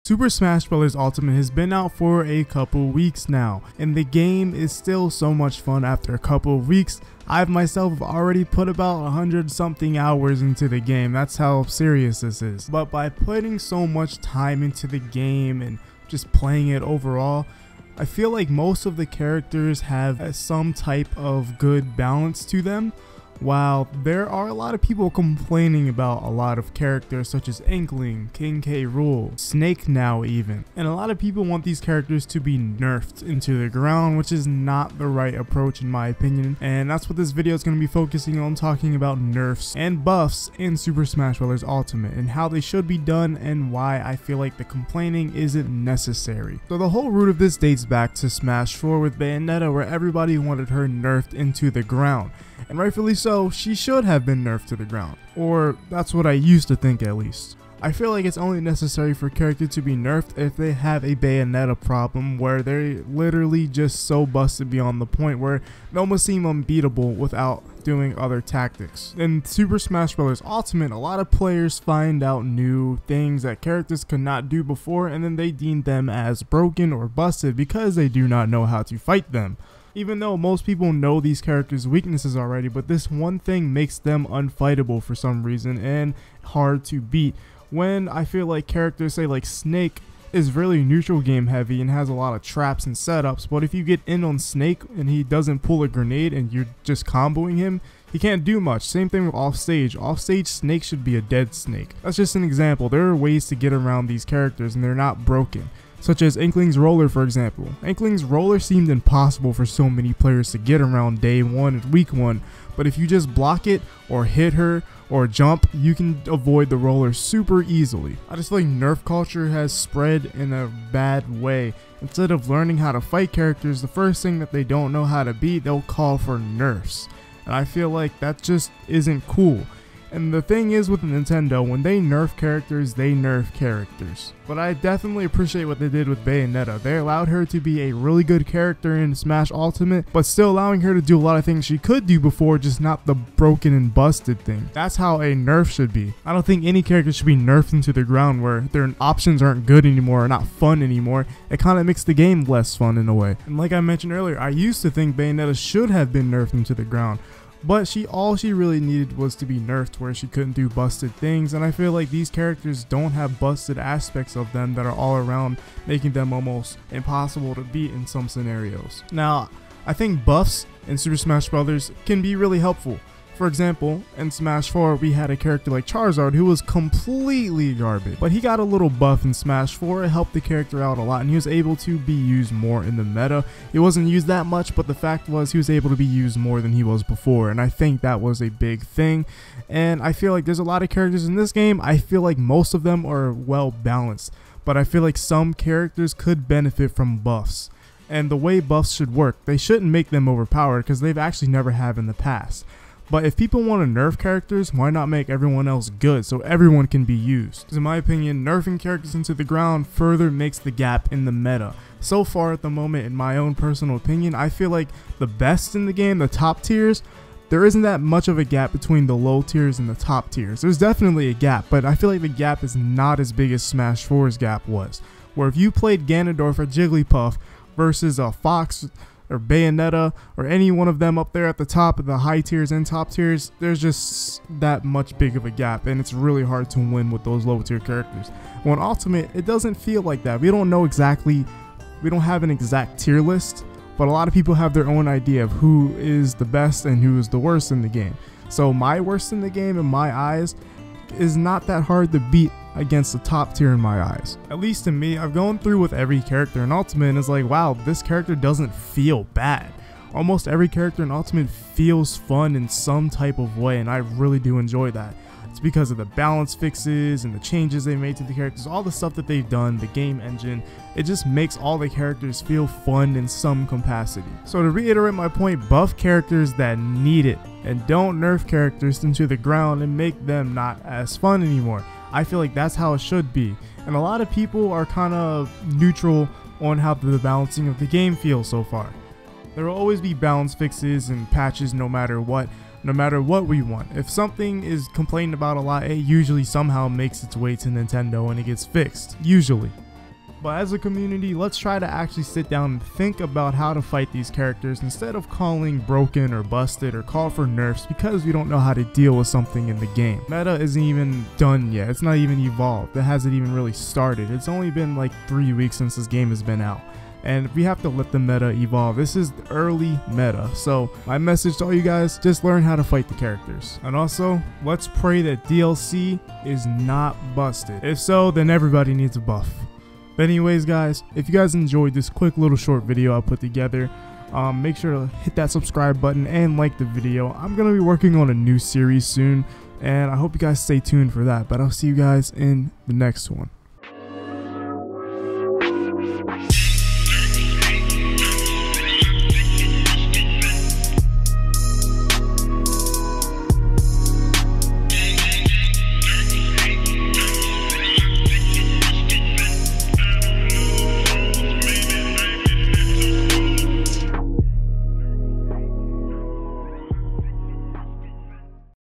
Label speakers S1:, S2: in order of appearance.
S1: Super Smash Bros. Ultimate has been out for a couple weeks now, and the game is still so much fun after a couple of weeks. I've myself already put about 100 something hours into the game. That's how serious this is. But by putting so much time into the game and just playing it overall, I feel like most of the characters have some type of good balance to them. While there are a lot of people complaining about a lot of characters such as Inkling, King K. Rool, Snake now even, and a lot of people want these characters to be nerfed into the ground, which is not the right approach in my opinion, and that's what this video is going to be focusing on, talking about nerfs and buffs in Super Smash Bros. Ultimate and how they should be done and why I feel like the complaining isn't necessary. So the whole root of this dates back to Smash 4 with Bayonetta, where everybody wanted her nerfed into the ground. And rightfully so, she should have been nerfed to the ground. Or that's what I used to think at least. I feel like it's only necessary for a character to be nerfed if they have a Bayonetta problem where they're literally just so busted beyond the point where they almost seem unbeatable without doing other tactics. In Super Smash Bros. Ultimate, a lot of players find out new things that characters could not do before, and then they deem them as broken or busted because they do not know how to fight them. Even though most people know these characters' weaknesses already, but this one thing makes them unfightable for some reason and hard to beat. When I feel like characters, say like Snake, is really neutral game heavy and has a lot of traps and setups, but if you get in on Snake and he doesn't pull a grenade and you're just comboing him, he can't do much. Same thing with offstage. Offstage Snake should be a dead Snake. That's just an example. There are ways to get around these characters and they're not broken. Such as Inkling's roller, for example. Inkling's roller seemed impossible for so many players to get around day one and week one, but if you just block it or hit her or jump, you can avoid the roller super easily. I just feel like nerf culture has spread in a bad way. Instead of learning how to fight characters, the first thing that they don't know how to beat, they'll call for nerfs. And I feel like that just isn't cool. And the thing is with Nintendo, when they nerf characters, they nerf characters. But I definitely appreciate what they did with Bayonetta. They allowed her to be a really good character in Smash Ultimate, but still allowing her to do a lot of things she could do before, just not the broken and busted thing. That's how a nerf should be. I don't think any character should be nerfed into the ground where their options aren't good anymore or not fun anymore. It kind of makes the game less fun in a way. And like I mentioned earlier, I used to think Bayonetta should have been nerfed into the ground. But all she really needed was to be nerfed where she couldn't do busted things, and I feel like these characters don't have busted aspects of them that are all around, making them almost impossible to beat in some scenarios. Now, I think buffs in Super Smash Bros. Can be really helpful. For example, in Smash 4, we had a character like Charizard who was completely garbage, but he got a little buff in Smash 4. It helped the character out a lot, and he was able to be used more in the meta. He wasn't used that much, but the fact was he was able to be used more than he was before, and I think that was a big thing. And I feel like there's a lot of characters in this game. I feel like most of them are well balanced, but I feel like some characters could benefit from buffs. And the way buffs should work, they shouldn't make them overpowered because they've actually never have in the past. But if people want to nerf characters, why not make everyone else good so everyone can be used? In my opinion, nerfing characters into the ground further makes the gap in the meta. So far at the moment, in my own personal opinion, I feel like the best in the game, the top tiers, there isn't that much of a gap between the low tiers and the top tiers. There's definitely a gap, but I feel like the gap is not as big as Smash 4's gap was. Where if you played Ganondorf or Jigglypuff versus a Fox or Bayonetta or any one of them up there at the top of the high tiers and top tiers, there's just that much big of a gap, and it's really hard to win with those low tier characters. Well, in Ultimate, it doesn't feel like that. We don't know exactly, we don't have an exact tier list, but a lot of people have their own idea of who is the best and who is the worst in the game. So my worst in the game in my eyes is not that hard to beat against the top tier in my eyes. At least to me, I've gone through with every character in Ultimate and it's like, wow, this character doesn't feel bad. Almost every character in Ultimate feels fun in some type of way, and I really do enjoy that. It's because of the balance fixes and the changes they made to the characters, all the stuff that they've done, the game engine. It just makes all the characters feel fun in some capacity. So to reiterate my point, buff characters that need it, and don't nerf characters into the ground and make them not as fun anymore. I feel like that's how it should be. And a lot of people are kind of neutral on how the balancing of the game feels so far. There will always be balance fixes and patches no matter what we want. If something is complained about a lot, it usually somehow makes its way to Nintendo and it gets fixed, usually. But as a community, let's try to actually sit down and think about how to fight these characters instead of calling broken or busted or call for nerfs because we don't know how to deal with something in the game. Meta isn't even done yet. It's not even evolved. It hasn't even really started. It's only been like 3 weeks since this game has been out. And we have to let the meta evolve. This is early meta. So my message to all you guys, just learn how to fight the characters. And also, let's pray that DLC is not busted. If so, then everybody needs a buff. But anyways guys, if you guys enjoyed this quick little short video I put together, make sure to hit that subscribe button and like the video. I'm going to be working on a new series soon, and I hope you guys stay tuned for that. But I'll see you guys in the next one.